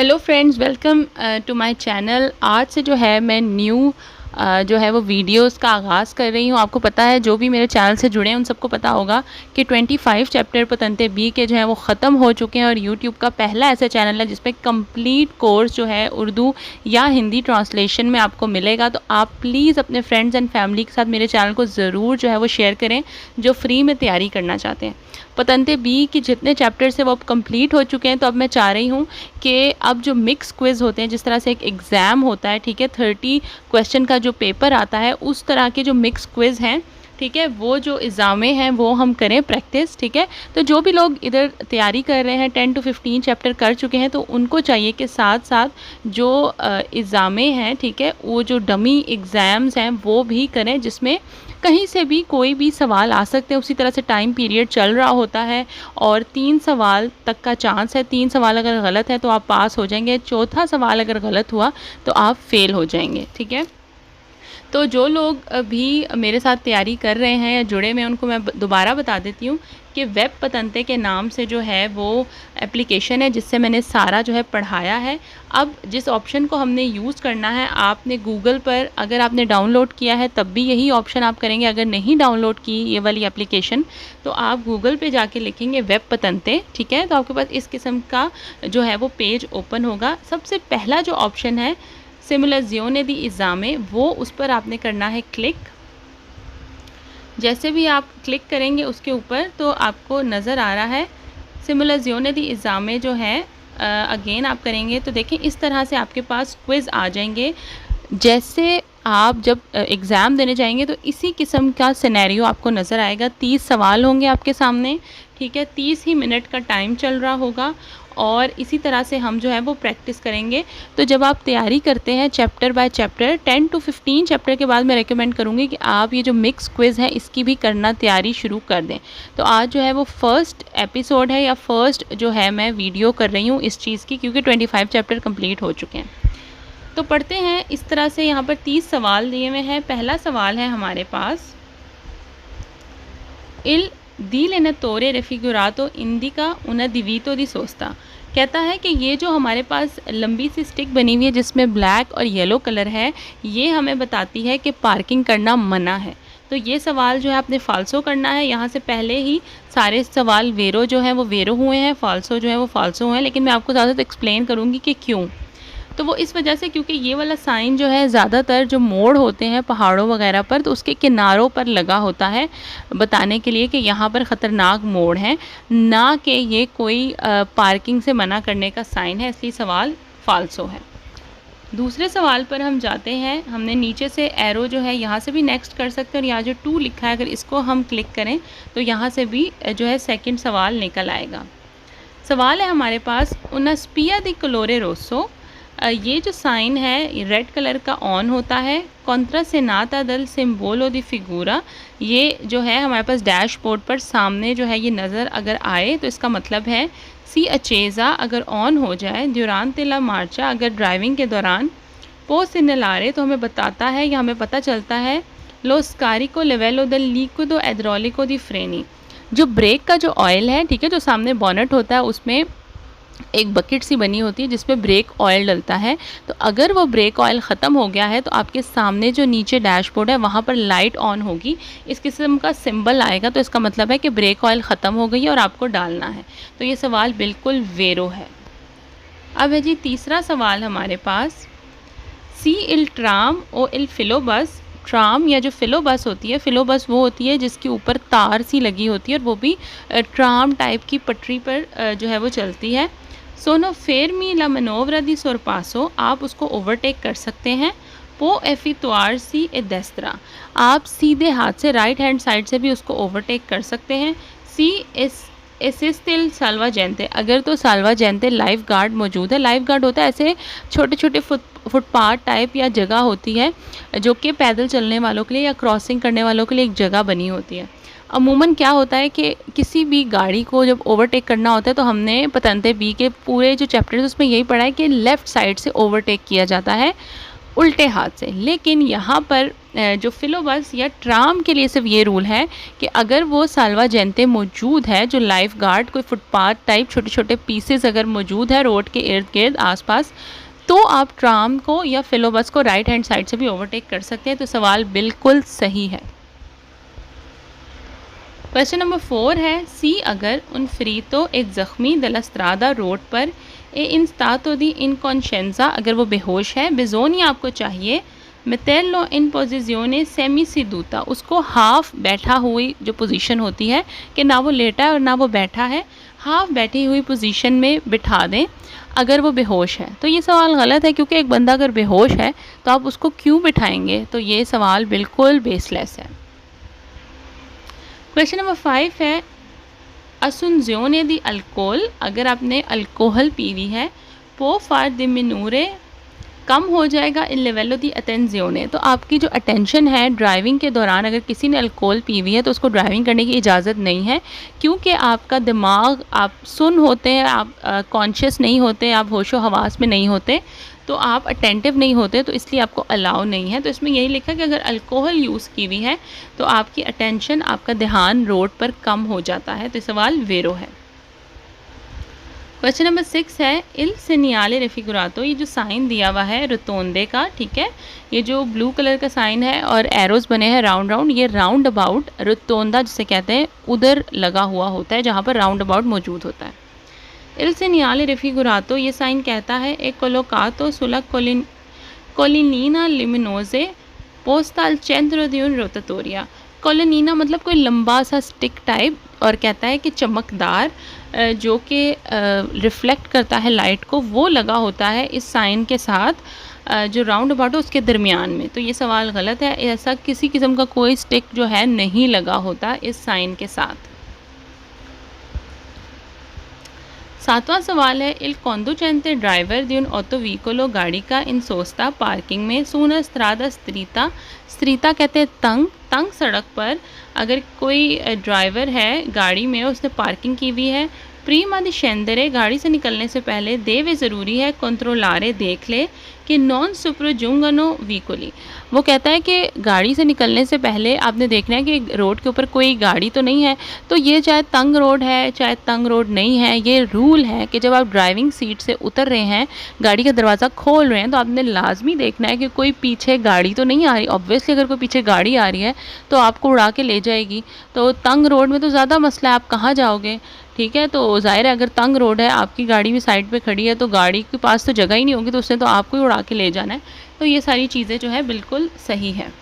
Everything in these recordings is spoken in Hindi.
Hello friends, welcome to my channel. आज से जो है मैं न्यू जो है वो वीडियोस का आगाज़ कर रही हूँ। आपको पता है, जो भी मेरे चैनल से जुड़े हैं उन सबको पता होगा कि 25 चैप्टर पतंते बी के जो है वो ख़त्म हो चुके हैं और यूट्यूब का पहला ऐसा चैनल है जिसपे कंप्लीट कोर्स जो है उर्दू या हिंदी ट्रांसलेशन में आपको मिलेगा। तो आप प्लीज़ अपने फ्रेंड्स एंड फैमिली के साथ मेरे चैनल को ज़रूर जो है वो शेयर करें, जो फ्री में तैयारी करना चाहते हैं। पतंते बी के जितने चैप्टर्स हैं वो अब कंप्लीट हो चुके हैं। तो अब मैं चाह रही हूँ कि अब जो मिक्स क्विज़ होते हैं, जिस तरह से एक एग्ज़ाम होता है, ठीक है, 30 क्वेश्चन का जो पेपर आता है, उस तरह के जो मिक्स क्विज़ हैं, ठीक है, वो जो एग्ज़ामें हैं वो हम करें प्रैक्टिस। ठीक है, तो जो भी लोग इधर तैयारी कर रहे हैं 10 to 15 चैप्टर कर चुके हैं, तो उनको चाहिए कि साथ साथ जो एग्ज़ामें हैं, ठीक है, वो जो डमी एग्ज़ाम्स हैं वो भी करें, जिसमें कहीं से भी कोई भी सवाल आ सकते हैं। उसी तरह से टाइम पीरियड चल रहा होता है और 3 सवाल तक का चांस है। 3 सवाल अगर गलत है तो आप पास हो जाएंगे, चौथा सवाल अगर गलत हुआ तो आप फेल हो जाएंगे। ठीक है, तो जो लोग भी मेरे साथ तैयारी कर रहे हैं या जुड़े में, उनको मैं दोबारा बता देती हूँ कि वेब पतंते के नाम से जो है वो एप्लीकेशन है जिससे मैंने सारा जो है पढ़ाया है। अब जिस ऑप्शन को हमने यूज़ करना है, आपने गूगल पर अगर आपने डाउनलोड किया है तब भी यही ऑप्शन आप करेंगे। अगर नहीं डाउनलोड की ये वाली एप्लीकेशन तो आप गूगल पे जाके लिखेंगे वेब पतंते, ठीक है, तो आपके पास इस किस्म का जो है वो पेज ओपन होगा। सबसे पहला जो ऑप्शन है सिमुलेज़ियोने दी एग्ज़ामे, वो उस पर आपने करना है क्लिक। जैसे भी आप क्लिक करेंगे उसके ऊपर तो आपको नज़र आ रहा है सिमुलेज़ियोने दी एग्ज़ामे जो है। अगेन आप करेंगे तो देखें इस तरह से आपके पास क्विज़ आ जाएंगे। जैसे आप जब एग्ज़ाम देने जाएंगे तो इसी किस्म का सिनेरियो आपको नज़र आएगा। 30 सवाल होंगे आपके सामने, ठीक है, 30 ही मिनट का टाइम चल रहा होगा और इसी तरह से हम जो है वो प्रैक्टिस करेंगे। तो जब आप तैयारी करते हैं chapter by chapter, 10 to 15 chapter के बाद मैं रेकमेंड करूँगी कि आप ये जो मिक्स क्विज़ है इसकी भी करना तैयारी शुरू कर दें। तो आज जो है वो फर्स्ट एपिसोड है या फर्स्ट जो है मैं वीडियो कर रही हूँ इस चीज़ की, क्योंकि 25 चैप्टर कंप्लीट हो चुके हैं। तो पढ़ते हैं इस तरह से। यहाँ पर 30 सवाल दिए हुए हैं। पहला सवाल है हमारे पास, इल दी लेनेटोरे रेफिगुरातो इंडिका उना दिवीतो दी सोस्ता। कहता है कि ये जो हमारे पास लंबी सी स्टिक बनी हुई है जिसमें ब्लैक और येलो कलर है, ये हमें बताती है कि पार्किंग करना मना है। तो ये सवाल जो है आपने फाल्सो करना है। यहाँ से पहले ही सारे सवाल वेरो जो हैं वो वेरो हुए हैं, फाल्सो जो है वो फाल्सो हुए हैं, लेकिन मैं आपको ज़्यादा एक्सप्लेन करूँगी कि क्यों। तो वो इस वजह से क्योंकि ये वाला साइन जो है ज़्यादातर जो मोड़ होते हैं पहाड़ों वगैरह पर, तो उसके किनारों पर लगा होता है बताने के लिए कि यहाँ पर ख़तरनाक मोड़ है, ना कि ये कोई पार्किंग से मना करने का साइन है, इसलिए सवाल फाल्सो है। दूसरे सवाल पर हम जाते हैं। हमने नीचे से एरो जो है यहाँ से भी नेक्स्ट कर सकते हैं और यहाँ जो 2 लिखा है अगर इसको हम क्लिक करें तो यहाँ से भी जो है सेकंड सवाल निकल आएगा। सवाल है हमारे पास, उना स्पिया दी कलोरे रोसो। ये जो साइन है रेड कलर का ऑन होता है। कॉन्ट्रा सेनाता दल सिम्बोलो दी फिगूरा, ये जो है हमारे पास डैशबोर्ड पर सामने जो है ये नज़र अगर आए तो इसका मतलब है सी अचेज़ा अगर ऑन हो जाए, ड्यूरान तेला मार्चा अगर ड्राइविंग के दौरान, पो सिनेलारे तो हमें बताता है या हमें पता चलता है लो स्कारिको लेवेलो दल लिक्विडो एड्रोलिको दी फ्रेनी। जो ब्रेक का जो ऑयल है, ठीक है, जो सामने बॉनेट होता है उसमें एक बकेट सी बनी होती है जिसमें ब्रेक ऑयल डलता है। तो अगर वो ब्रेक ऑयल ख़त्म हो गया है तो आपके सामने जो नीचे डैशबोर्ड है वहाँ पर लाइट ऑन होगी, इस किस्म का सिंबल आएगा, तो इसका मतलब है कि ब्रेक ऑयल ख़त्म हो गई है और आपको डालना है। तो ये सवाल बिल्कुल वेरो है। अब है जी तीसरा सवाल हमारे पास, सी इल ट्राम ओ इल फिलो बस। ट्राम या जो फिलो बस होती है, फिलो बस वो होती है जिसके ऊपर तार सी लगी होती है और वो भी ट्राम टाइप की पटरी पर जो है वो चलती है। सोनो फेरमी ला मनोवरा दी सोरपासो, आप उसको ओवरटेक कर सकते हैं। पो एफितुआर सी ए देस्त्रा, आप सीधे हाथ से राइट हैंड साइड से भी उसको ओवरटेक कर सकते हैं। सी एसिस्टिल साल्वा जैंते, अगर तो साल्वा जैंते लाइफ गार्ड मौजूद है। लाइफ गार्ड होता है ऐसे छोटे छोटे फुटपाथ टाइप या जगह होती है जो कि पैदल चलने वालों के लिए या क्रॉसिंग करने वालों के लिए एक जगह बनी होती है। अमूमन क्या होता है कि किसी भी गाड़ी को जब ओवरटेक करना होता है तो हमने पतंते बी के पूरे जो चैप्टर है उसमें यही पढ़ा है कि लेफ़्ट साइड से ओवरटेक किया जाता है। उल्टे हाथ से। लेकिन यहाँ पर जो फिलोबस या ट्राम के लिए सिर्फ ये रूल है कि अगर वो साल्वाजेंटे मौजूद है, जो लाइफ गार्ड कोई फुटपाथ टाइप छोटे छोटे पीसेस अगर मौजूद है रोड के इर्द गिर्द आसपास, तो आप ट्राम को या फिलोबस को राइट हैंड साइड से भी ओवरटेक कर सकते हैं। तो सवाल बिल्कुल सही है। क्वेश्चन नंबर 4 है, सी अगर उन फ्रीतो एक ज़ख्मी दella strada रोड पर ए इन stato di incoscienza, अगर वो बेहोश है, बिजोनिया आपको चाहिए, मेटेलो इन पोजिजियोने सेमी सीदूता, उसको हाफ बैठा हुई जो पोजीशन होती है कि ना वो लेटा है और ना वो बैठा है, हाफ बैठी हुई पोजीशन में बिठा दें अगर वो बेहोश है। तो ये सवाल गलत है, क्योंकि एक बंदा अगर बेहोश है तो आप उसको क्यों बिठाएंगे। तो ये सवाल बिल्कुल बेसलेस है। क्वेश्चन नंबर 5 है, असुंजियोने दी अल्कोहल, अगर आपने अल्कोहल पी हुई है, पो फार दिमिनूरे, कम हो जाएगा इन लेवलो दी अटेंजियोने। तो आपकी जो अटेंशन है ड्राइविंग के दौरान, अगर किसी ने अल्कोहल पी हुई है तो उसको ड्राइविंग करने की इजाज़त नहीं है, क्योंकि आपका दिमाग, आप सुन होते हैं, आप कॉन्शियस नहीं होते, आप होशो हवास में नहीं होते, तो आप अटेंटिव नहीं होते, तो इसलिए आपको अलाउ नहीं है। तो इसमें यही लिखा कि अगर अल्कोहल यूज़ की हुई है तो आपकी अटेंशन, आपका ध्यान रोड पर कम हो जाता है। तो सवाल वेरो है। क्वेश्चन नंबर 6 है, इल सेनियाले रेफिगुरातो, ये जो साइन दिया हुआ है रोतोंदे का, ठीक है, ये जो ब्लू कलर का साइन है और एरोज बने हैं राउंड राउंड, ये राउंड अबाउट रोतोंदा जिसे कहते हैं उधर लगा हुआ होता है जहाँ पर राउंड अबाउट मौजूद होता है। इल सेनियाले रेफिगुरातो, ये साइन कहता है एक कोलोकातो सुला कोलिनीना लिमिनोजे पोस्ता अल centro di un rotatoria। कोलिनीना मतलब कोई लंबा सा स्टिक टाइप, और कहता है कि चमकदार जो कि रिफ्लेक्ट करता है लाइट को, वो लगा होता है इस साइन के साथ जो राउंड अबाउट है उसके दरमियान में। तो ये सवाल गलत है, ऐसा किसी किस्म का कोई स्टिक जो है नहीं लगा होता इस साइन के साथ। 7वां सवाल है, इल conducente driver di un autovicolo, गाड़ी का इन सोस्ता पार्किंग में सूना स्त्रादा स्त्रीता, स्त्रीता कहते हैं तंग, तंग सड़क पर अगर कोई ड्राइवर है गाड़ी में, उसने पार्किंग की हुई है, प्रीमा दी शेंदरे, गाड़ी से निकलने से पहले देवे ज़रूरी है, कंट्रोलारे देख ले कि नॉन सुप्रोजुंगनो वीकोली, वो कहता है कि गाड़ी से निकलने से पहले आपने देखना है कि रोड के ऊपर कोई गाड़ी तो नहीं है। तो ये चाहे तंग रोड है चाहे तंग रोड नहीं है, ये रूल है कि जब आप ड्राइविंग सीट से उतर रहे हैं, गाड़ी का दरवाज़ा खोल रहे हैं, तो आपने लाजमी देखना है कि कोई पीछे गाड़ी तो नहीं आ रही। ऑब्वियसली अगर कोई पीछे गाड़ी आ रही है तो आपको उड़ा के ले जाएगी। तो तंग रोड में तो ज़्यादा मसला है, आप कहाँ जाओगे, ठीक है। तो ज़ाहिर है अगर तंग रोड है, आपकी गाड़ी भी साइड पे खड़ी है, तो गाड़ी के पास तो जगह ही नहीं होगी, तो उसने तो आपको ही उड़ा के ले जाना है। तो ये सारी चीज़ें जो है बिल्कुल सही है।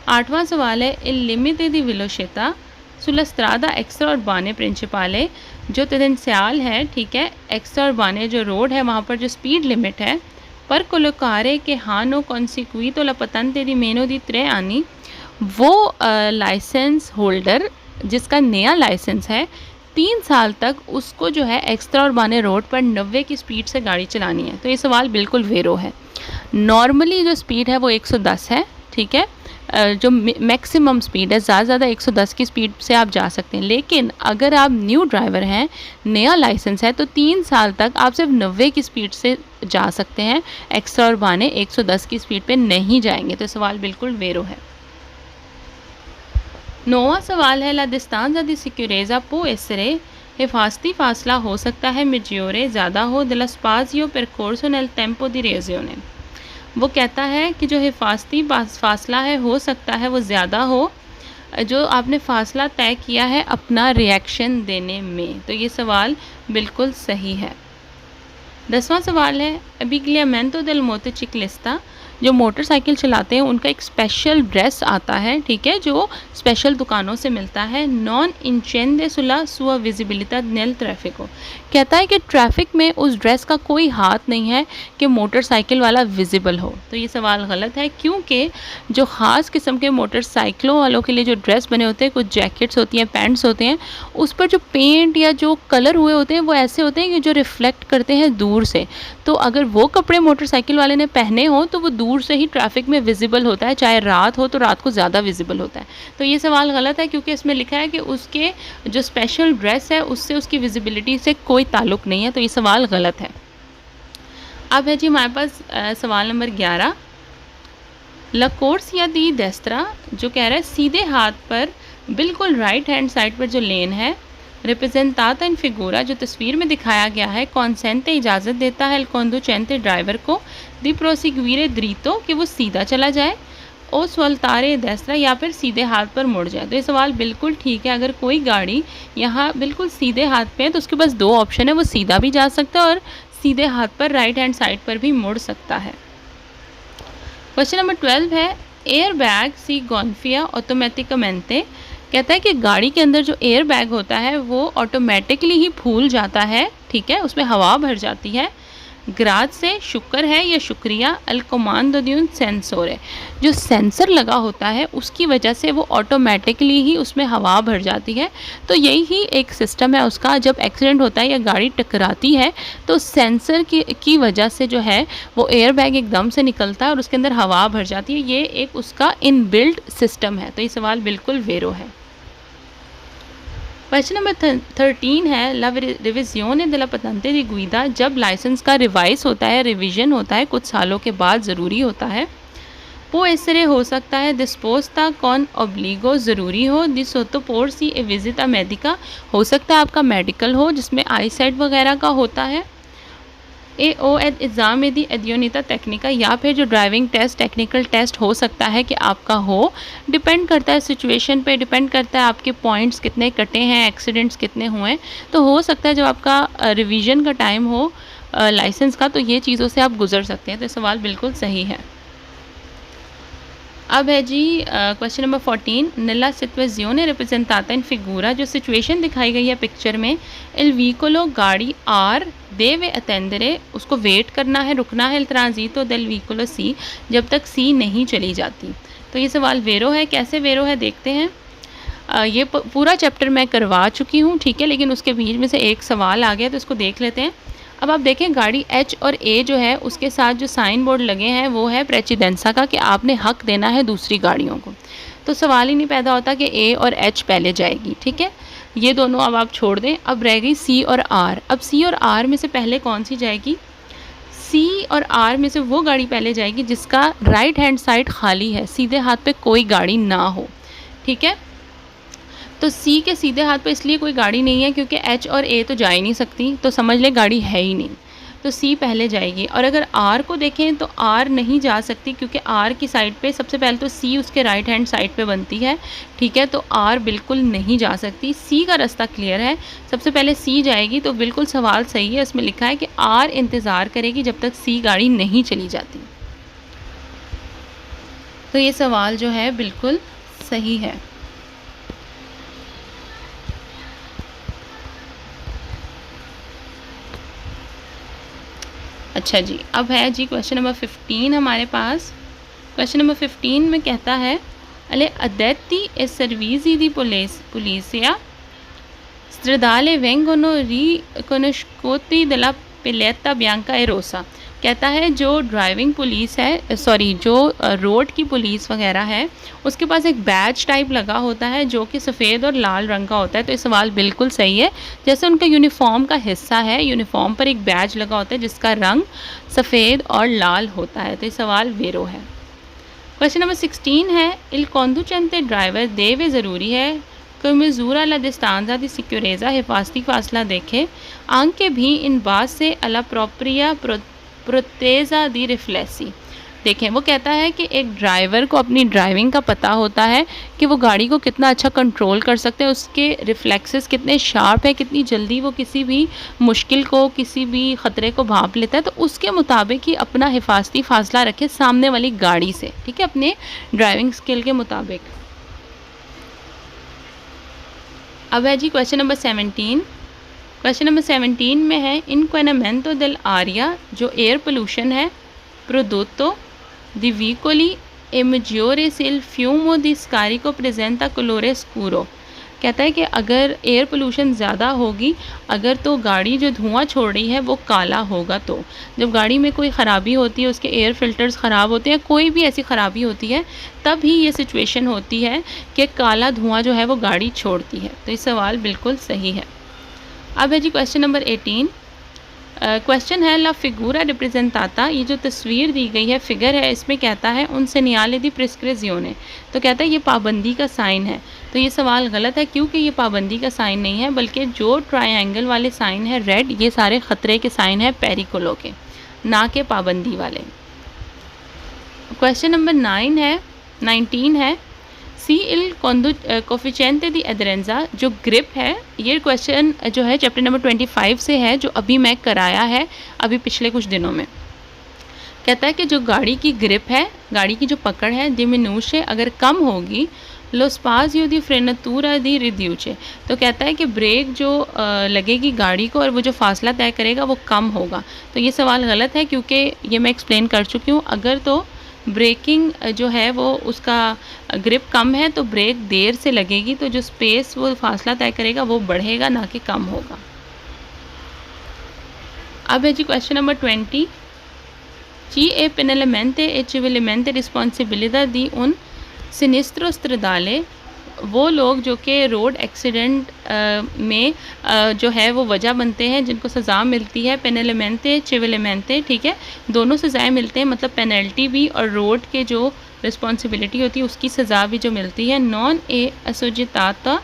8वां सवाल है, इल लिमिटे दी वेलोसिtà sulla strada extraurbane principale, जो तेरेंशियल है, ठीक है, एक्स्ट्राउर्बाने जो रोड है वहाँ पर जो स्पीड लिमिट है, पर कोलोकारे के हानो conseguito la patente di meno di 3 anni, वो लाइसेंस होल्डर जिसका नया लाइसेंस है 3 साल तक, उसको जो है एक्स्ट्राउर्बाने रोड पर 90 की स्पीड से गाड़ी चलानी है। तो ये सवाल बिल्कुल वेरो है। नॉर्मली जो स्पीड है वो 110 है, ठीक है, जो मैक्सिमम स्पीड है, ज़्यादा ज़्यादा 110 की स्पीड से आप जा सकते हैं। लेकिन अगर आप न्यू ड्राइवर हैं, नया लाइसेंस है, तो 3 साल तक आप सिर्फ 90 की स्पीड से जा सकते हैं, एक्स्ट्राउर्बाने 110 की स्पीड पे नहीं जाएंगे। तो सवाल बिल्कुल वेरो है। 9वां सवाल है, ला डिस्टेंza di sicurezza può essere, हिफाजती फासला हो सकता है मिजियोरे ज़्यादा हो, dello spazio percorso nel tempo di reazione, वो कहता है कि जो हिफाजती फासला है हो सकता है वो ज़्यादा हो जो आपने फासला तय किया है अपना रिएक्शन देने में। तो ये सवाल बिल्कुल सही है। 10वां सवाल है, अबिग्लियामेंटो del motociclista, जो मोटरसाइकिल चलाते हैं उनका एक स्पेशल ड्रेस आता है, ठीक है, जो स्पेशल दुकानों से मिलता है, नॉन इंचेंडे सुला सुआ विजिबिलिटा नेल ट्रैफिको, कहता है कि ट्रैफिक में उस ड्रेस का कोई हाथ नहीं है कि मोटरसाइकिल वाला विजिबल हो। तो ये सवाल गलत है, क्योंकि जो ख़ास किस्म के मोटरसाइकिलों वालों के लिए जो ड्रेस बने होते हैं, कुछ जैकेट्स होती हैं, पैंट्स होते हैं, उस पर जो पेंट या जो कलर हुए होते हैं वो ऐसे होते हैं कि जो रिफ्लेक्ट करते हैं दूर से। तो अगर वो कपड़े मोटरसाइकिल वाले ने पहने हो तो वो दूर से ही ट्रैफिक में विजिबल होता है, चाहे रात हो तो रात को ज़्यादा विजिबल होता है। तो ये सवाल गलत है, क्योंकि इसमें लिखा है कि उसके जो स्पेशल ड्रेस है उससे उसकी विजिबिलिटी से कोई ताल्लुक़ नहीं है। तो ये सवाल गलत है। अब है जी हमारे पास सवाल नंबर 11, ला कोर्सिया दी डेस्त्रा जो कह रहा है सीधे हाथ पर बिल्कुल राइट हैंड साइड पर जो लेन है, रिप्रेजेंटाता इन फिगूरा जो तस्वीर में दिखाया गया है, कॉन्सेंटे इजाज़त देता है कंडुचेंटे ड्राइवर को दी प्रोसिक्यूरे द्रीतो कि वो सीधा चला जाए, ओ स्वल्तारे डेस्त्रा या फिर सीधे हाथ पर मुड़ जाए। तो ये सवाल बिल्कुल ठीक है। अगर कोई गाड़ी यहाँ बिल्कुल सीधे हाथ पे है तो उसके पास दो ऑप्शन है, वो सीधा भी जा सकता है और सीधे हाथ पर राइट हैंड साइड पर भी मुड़ सकता है। क्वेश्चन नंबर 12 है, एयर बैग सी गॉन्फिया ऑटोमेटिकमेंटे, कहता है कि गाड़ी के अंदर जो एयर बैग होता है वो ऑटोमेटिकली ही फूल जाता है, ठीक है, उसमें हवा भर जाती है। ग्राज से शुक्र है या शुक्रिया, अल कमांडो दी उन सेंसर है, जो सेंसर लगा होता है उसकी वजह से वो ऑटोमेटिकली ही उसमें हवा भर जाती है। तो यही ही एक सिस्टम है उसका, जब एक्सीडेंट होता है या गाड़ी टकराती है तो सेंसर की वजह से जो है वो एयर बैग एकदम से निकलता है और उसके अंदर हवा भर जाती है। ये एक उसका इनबिल्ट सिस्टम है। तो ये सवाल बिल्कुल वेरो है। क्वेश्चन नंबर 13 है, ला रिविजियोने दे ला पटेंटे दी गुइदा, जब लाइसेंस का रिवाइज होता है, रिवीजन होता है, कुछ सालों के बाद ज़रूरी होता है। वो ऐसे हो सकता है डिस्पोजता कॉन ऑब्लिगो ज़रूरी हो, दी सोतोपोर सी ए विजिटा मेडिका, हो सकता है आपका मेडिकल हो जिसमें आई सेट वगैरह का होता है। ए ओ एड एग्ज़ाम दी एडियोनिता टेक्निका, या फिर जो ड्राइविंग टेस्ट टेक्निकल टेस्ट हो सकता है कि आपका हो, डिपेंड करता है सिचुएशन पे, डिपेंड करता है आपके पॉइंट्स कितने कटे हैं, एक्सीडेंट्स कितने हुए हैं। तो हो सकता है जब आपका रिवीजन का टाइम हो लाइसेंस का तो ये चीज़ों से आप गुजर सकते हैं। तो सवाल बिल्कुल सही है। अब है जी क्वेश्चन नंबर 14, नला सिचुएzione रिप्रेजेंटाता इन फिगूरा, जो सिचुएशन दिखाई गई है पिक्चर में, एल व्हीकलो गाड़ी आर देवे अटेंडरे, उसको वेट करना है, रुकना है, ट्रांजिटो देल व्हीकलो सी, जब तक सी नहीं चली जाती। तो ये सवाल वेरो है। कैसे वेरो है देखते हैं। ये पूरा चैप्टर मैं करवा चुकी हूँ, ठीक है, लेकिन उसके बीच में से एक सवाल आ गया तो इसको देख लेते हैं। अब आप देखें गाड़ी एच और ए जो है उसके साथ जो साइन बोर्ड लगे हैं वो है प्रेसिडेंसा का, कि आपने हक देना है दूसरी गाड़ियों को। तो सवाल ही नहीं पैदा होता कि ए और एच पहले जाएगी, ठीक है, ये दोनों अब आप छोड़ दें। अब रह गई सी और आर। अब सी और आर में से पहले कौन सी जाएगी? सी और आर में से वो गाड़ी पहले जाएगी जिसका राइट हैंड साइड खाली है, सीधे हाथ पे कोई गाड़ी ना हो, ठीक है। तो सी के सीधे हाथ पे इसलिए कोई गाड़ी नहीं है क्योंकि एच और ए तो जा ही नहीं सकती, तो समझ ले गाड़ी है ही नहीं, तो सी पहले जाएगी। और अगर आर को देखें तो आर नहीं जा सकती क्योंकि आर की साइड पे सबसे पहले तो सी उसके राइट हैंड साइड पे बनती है, ठीक है, तो आर बिल्कुल नहीं जा सकती। सी का रास्ता क्लियर है, सबसे पहले सी जाएगी। तो बिल्कुल सवाल सही है, इसमें लिखा है कि आर इंतज़ार करेगी जब तक सी गाड़ी नहीं चली जाती। तो ये सवाल जो है बिल्कुल सही है। अच्छा जी, अब है जी क्वेश्चन नंबर 15 हमारे पास। क्वेश्चन नंबर 15 में कहता है, अले अदेtti e servizi di polizia stradale vengono riconosciuti dalla Piazzetta Bianca e Rossa, कहता है जो ड्राइविंग पुलिस है, सॉरी जो रोड की पुलिस वगैरह है, उसके पास एक बैज टाइप लगा होता है जो कि सफ़ेद और लाल रंग का होता है। तो ये सवाल बिल्कुल सही है। जैसे उनका यूनिफॉर्म का हिस्सा है, यूनिफॉर्म पर एक बैज लगा होता है जिसका रंग सफ़ेद और लाल होता है। तो ये सवाल वेरो है। क्वेश्चन नंबर 16 है, इल conducente ड्राइवर देवे ज़रूरी है कि मिजूरा ला डिस्टांजा दी सिक्योरेजा, हिफाजती फासला देखे, आंके भी इन बात से अला प्रोप्रिया प्रोतेजा दी रिफ्लेक्सी। देखें, वो कहता है कि एक ड्राइवर को अपनी ड्राइविंग का पता होता है कि वो गाड़ी को कितना अच्छा कंट्रोल कर सकते हैं, उसके रिफ्लेक्सेस कितने शार्प है, कितनी जल्दी वो किसी भी मुश्किल को, किसी भी ख़तरे को भांप लेता है। तो उसके मुताबिक ही अपना हिफाजती फासला रखे सामने वाली गाड़ी से, ठीक है, अपने ड्राइविंग स्किल के मुताबिक। अब है जी क्वेश्चन नंबर 17। क्वेश्चन नंबर 17 में है, इनक्वेनामेंटो देल आरिया, जो एयर पोल्यूशन है, प्रोडोटो दी व्हीकोली ए maggiore se il fumo di scarico presenta colore scuro, कहता है कि अगर एयर पोल्यूशन ज़्यादा होगी, अगर तो गाड़ी जो धुआं छोड़ रही है वो काला होगा, तो जब गाड़ी में कोई ख़राबी होती है, उसके एयर फिल्टर्स ख़राब होते हैं, कोई भी ऐसी ख़राबी होती है, तब ही ये सिचुएशन होती है कि काला धुआं जो है वो गाड़ी छोड़ती है। तो ये सवाल बिल्कुल सही है। अब है जी क्वेश्चन नंबर 18। क्वेश्चन है ला फिगूरा रिप्रेजेंटाता, ये जो तस्वीर दी गई है, फिगर है, इसमें कहता है उन सेनियाले दी प्रिस्क्रिजियोने, तो कहता है ये पाबंदी का साइन है। तो ये सवाल गलत है क्योंकि ये पाबंदी का साइन नहीं है, बल्कि जो ट्रायंगल वाले साइन है रेड, ये सारे ख़तरे के साइन है पेरिकोलो के, ना के पाबंदी वाले। क्वेश्चन नंबर 19 है सी इल कोफिशिएंटे दी एडरेंजा, जो ग्रिप है, ये क्वेश्चन जो है चैप्टर नंबर 25 से है, जो अभी मैं कराया है अभी पिछले कुछ दिनों में। कहता है कि जो गाड़ी की ग्रिप है, गाड़ी की जो पकड़ है, डिमिन्यूशे, अगर कम होगी, लो स्पाजियो दी फ्रेनतूरा दी रिड्यूचे, तो कहता है कि ब्रेक जो लगेगी गाड़ी को और वो जो फासला तय करेगा वो कम होगा। तो ये सवाल गलत है क्योंकि ये मैं एक्सप्लेन कर चुकी हूँ। अगर तो ब्रेकिंग जो है वो उसका ग्रिप कम है तो ब्रेक देर से लगेगी, तो जो स्पेस वो फासला तय करेगा वो बढ़ेगा, ना कि कम होगा। अब है जी क्वेश्चन नंबर 20, ची ए पेनलेमेंटे ए चिविलेमेंटे रिस्पॉन्सिबिलिटा दी उन सिनिस्ट्रो स्ट्रदाले, वो लोग जो कि रोड एक्सीडेंट में जो है वो वजह बनते हैं, जिनको सज़ा मिलती है, पेनलेमेंटे चिविलेमेंटे, ठीक है, दोनों सज़ाएँ मिलते हैं, मतलब पेनल्टी भी और रोड के जो रिस्पॉन्सिबिलिटी होती है उसकी सज़ा भी जो मिलती है। नॉन ए असोजिताता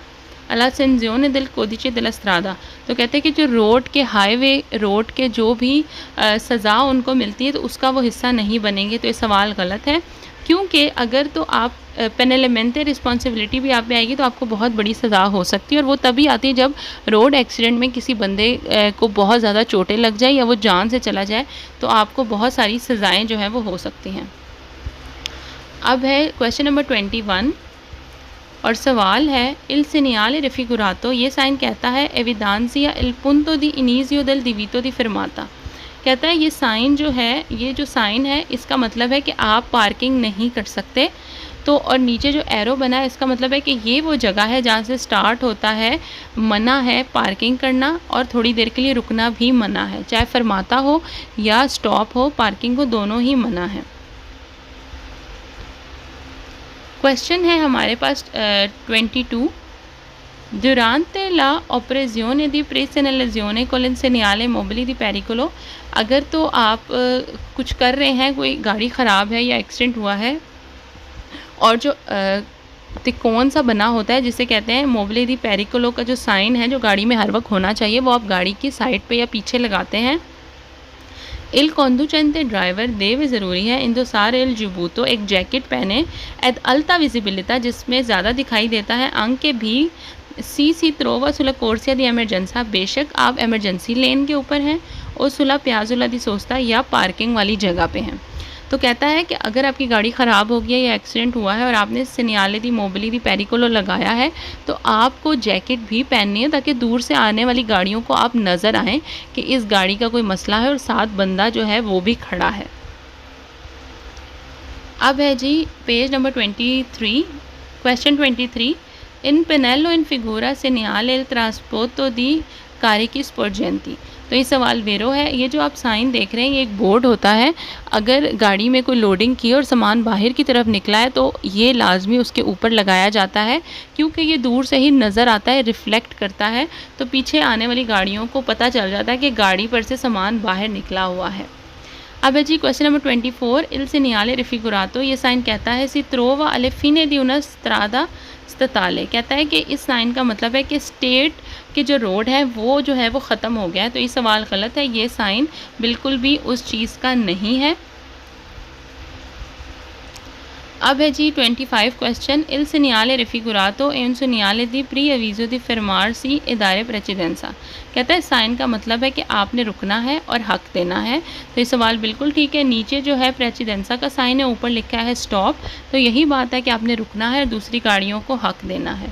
अला सेंजियोने दिल कोदिचे दिल स्त्रादा, तो कहते हैं कि जो रोड के हाईवे रोड के जो भी सज़ा उनको मिलती है तो उसका वो हिस्सा नहीं बनेंगे। तो ये सवाल गलत है क्योंकि अगर तो आप पेनलेमेंटे रिस्पॉन्सिबिलिटी भी आप पे आएगी तो आपको बहुत बड़ी सज़ा हो सकती है, और वो तभी आती है जब रोड एक्सीडेंट में किसी बंदे को बहुत ज़्यादा चोटें लग जाए या वो जान से चला जाए, तो आपको बहुत सारी सज़ाएँ जो हैं वो हो सकती हैं। अब है क्वेश्चन नंबर 21 और सवाल है इल सिनियाले रिफिगुरातो, ये साइन कहता है एविदांसिया इल पुंतो दी इनिजियो del divito di fermata, कहता है ये साइन जो है, ये जो साइन है इसका मतलब है कि आप पार्किंग नहीं कर सकते। तो और नीचे जो एरो बना है इसका मतलब है कि ये वो जगह है जहाँ से स्टार्ट होता है, मना है पार्किंग करना और थोड़ी देर के लिए रुकना भी मना है, चाहे फरमाता हो या स्टॉप हो, पार्किंग हो, दोनों ही मना है। क्वेश्चन है हमारे पास 22, Durante la operazione di personalizzazione con l'insegnale mobili di pericolo, अगर तो आप कुछ कर रहे हैं, कोई गाड़ी ख़राब है या एक्सीडेंट हुआ है और जो तिकोन सा बना होता है जिसे कहते हैं मोबली दी पेरिकोलो का जो साइन है जो गाड़ी में हर वक्त होना चाहिए, वो आप गाड़ी की साइड पे या पीछे लगाते हैं। इल कॉन्डुचेंटे ड्राइवर देव ज़रूरी है इंदोसार इल जुबूतो, एक जैकेट पहने, एद अल्ता विजिबिलिटा, जिसमें ज़्यादा दिखाई देता है, अंक के भी सी त्रोवा सुला कोर्सिया दी एमरजेंसा, बेशक आप एमरजेंसी लेन के ऊपर हैं, और सुला प्याजुला दी सोचता या पार्किंग वाली जगह पे हैं। तो कहता है कि अगर आपकी गाड़ी ख़राब हो गई है या एक्सीडेंट हुआ है और आपने सिनियाले दी मोबली दी पेरिकोलो लगाया है, तो आपको जैकेट भी पहननी है ताकि दूर से आने वाली गाड़ियों को आप नज़र आएँ कि इस गाड़ी का कोई मसला है और साथ बंदा जो है वो भी खड़ा है। अब है जी पेज नंबर 23, क्वेश्चन 23, इन पेनेलो इन फिगूरा सेनियाले इल ट्रांसपोर्टो दी कारिकी स्पोर्जेंती, तो ये सवाल वेरो है। ये जो आप साइन देख रहे हैं ये एक बोर्ड होता है, अगर गाड़ी में कोई लोडिंग की और सामान बाहर की तरफ निकला है तो ये लाजमी उसके ऊपर लगाया जाता है, क्योंकि ये दूर से ही नज़र आता है, रिफ्लेक्ट करता है, तो पीछे आने वाली गाड़ियों को पता चल जाता है कि गाड़ी पर से सामान बाहर निकला हुआ है। अब है जी क्वेश्चन नंबर 24, इल सिनियाले रिफिगुरातो, ये साइन कहता है सी त्रोवा अले फिने दी उना स्त्रादा स्ताले, कहता है कि इस साइन का मतलब है कि स्टेट की जो रोड है वो जो है वो ख़त्म हो गया है। तो ये सवाल गलत है, ये साइन बिल्कुल भी उस चीज़ का नहीं है। अब है जी 25 क्वेश्चन, इल सिनियाले रिफिगुरातो एन सिनियाले दी प्री अवीज़ो दी फरमार सी इदारे प्रेसिडेंसा, कहता है साइन का मतलब है कि आपने रुकना है और हक देना है। तो ये सवाल बिल्कुल ठीक है। नीचे जो है प्रेसिडेंसा का साइन है, ऊपर लिखा है स्टॉप, तो यही बात है कि आपने रुकना है और दूसरी गाड़ियों को हक देना है।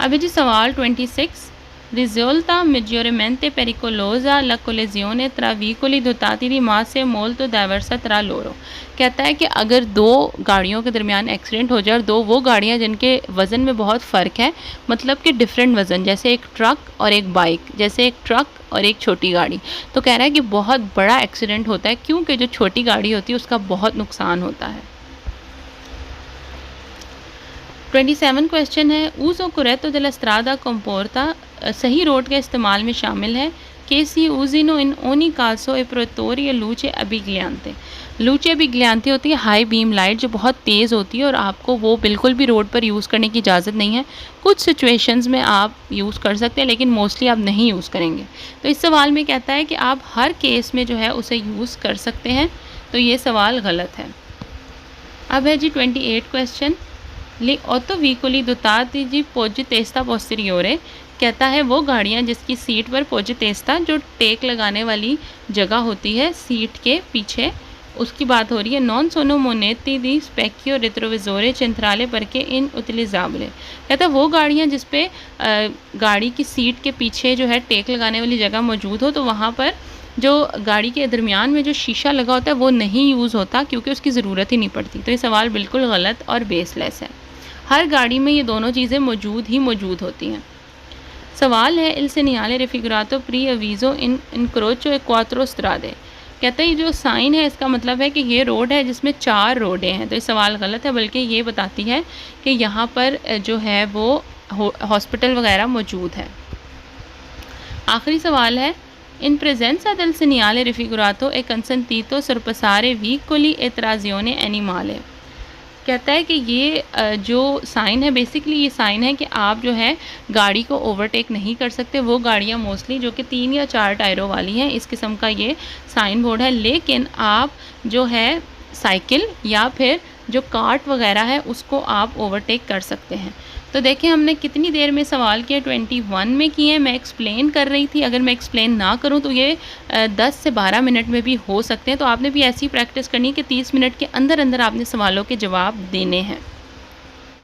अब है जी सवाल 26, risulta maggiormente pericolosa la collisione tra veicoli dotati di masse molto diversa tra loro, कहता है कि अगर दो गाड़ियों के दरमियान एक्सीडेंट हो जाए और दो वो गाड़ियाँ जिनके वज़न में बहुत फ़र्क है, मतलब कि डिफरेंट वज़न, जैसे एक ट्रक और एक बाइक, जैसे एक ट्रक और एक छोटी गाड़ी, तो कह रहा है कि बहुत बड़ा एक्सीडेंट होता है क्योंकि जो छोटी गाड़ी होती है उसका बहुत नुकसान होता है। 27 क्वेश्चन है, उज़ो कुरेतो दे ला स्त्रादा कंपोर्ता, सही रोड के इस्तेमाल में शामिल है, che si usino in ogni caso e produttori e luce abbagliante। लूचे अबिग्लियांती होती है हाई बीम लाइट जो बहुत तेज़ होती है और आपको वो बिल्कुल भी रोड पर यूज़ करने की इजाज़त नहीं है। कुछ सिचुएशंस में आप यूज़ कर सकते हैं लेकिन मोस्टली आप नहीं यूज़ करेंगे। तो इस सवाल में कहता है कि आप हर केस में जो है उसे यूज़ कर सकते हैं, तो ये सवाल गलत है। अब है जी 28 क्वेश्चन। ले ऑटोवीकोली दोताती जी पोजिटेस्ता पोस्टीरियोरे, कहता है वो गाड़ियाँ जिसकी सीट पर पोजिटेस्ता जो टेक लगाने वाली जगह होती है सीट के पीछे, उसकी बात हो रही है। नॉन सोनो मोनेती दी स्पेक्यो रिट्रोविजोरे centrale परके इन utilizzabile, कहता है वो गाड़ियाँ जिस पे गाड़ी की सीट के पीछे जो है टेक लगाने वाली जगह मौजूद हो, तो वहाँ पर जो गाड़ी के दरमियान में जो शीशा लगा होता है वो नहीं यूज़ होता क्योंकि उसकी ज़रूरत ही नहीं पड़ती। तो ये सवाल बिल्कुल गलत और बेसलेस है। हर गाड़ी में ये दोनों चीज़ें मौजूद होती हैं। सवाल है इल सेनियाले रेफिगुरातो प्री अवीज़ो इन इनक्रोचो ए क्वात्रो स्ट्रादे, कहते हैं जो साइन है इसका मतलब है कि ये रोड है जिसमें 4 रोडें हैं। तो ये सवाल गलत है, बल्कि ये बताती है कि यहाँ पर जो है वो हॉस्पिटल वगैरह मौजूद है। आखिरी सवाल है इन प्रेजेंसा del segnale raffigurato è consentito sorpassare veicoli e trazione animale, कहता है कि ये जो साइन है बेसिकली ये साइन है कि आप जो है गाड़ी को ओवरटेक नहीं कर सकते। वो गाड़ियाँ मोस्टली जो कि 3 या 4 टायरों वाली हैं, इस किस्म का ये साइन बोर्ड है। लेकिन आप जो है साइकिल या फिर जो कार्ट वगैरह है उसको आप ओवरटेक कर सकते हैं। तो देखें हमने कितनी देर में सवाल किए, 21 में किए। मैं एक्सप्लेन कर रही थी, अगर मैं एक्सप्लेन ना करूं तो ये 10 से 12 मिनट में भी हो सकते हैं। तो आपने भी ऐसी प्रैक्टिस करनी है कि 30 मिनट के अंदर अंदर आपने सवालों के जवाब देने हैं।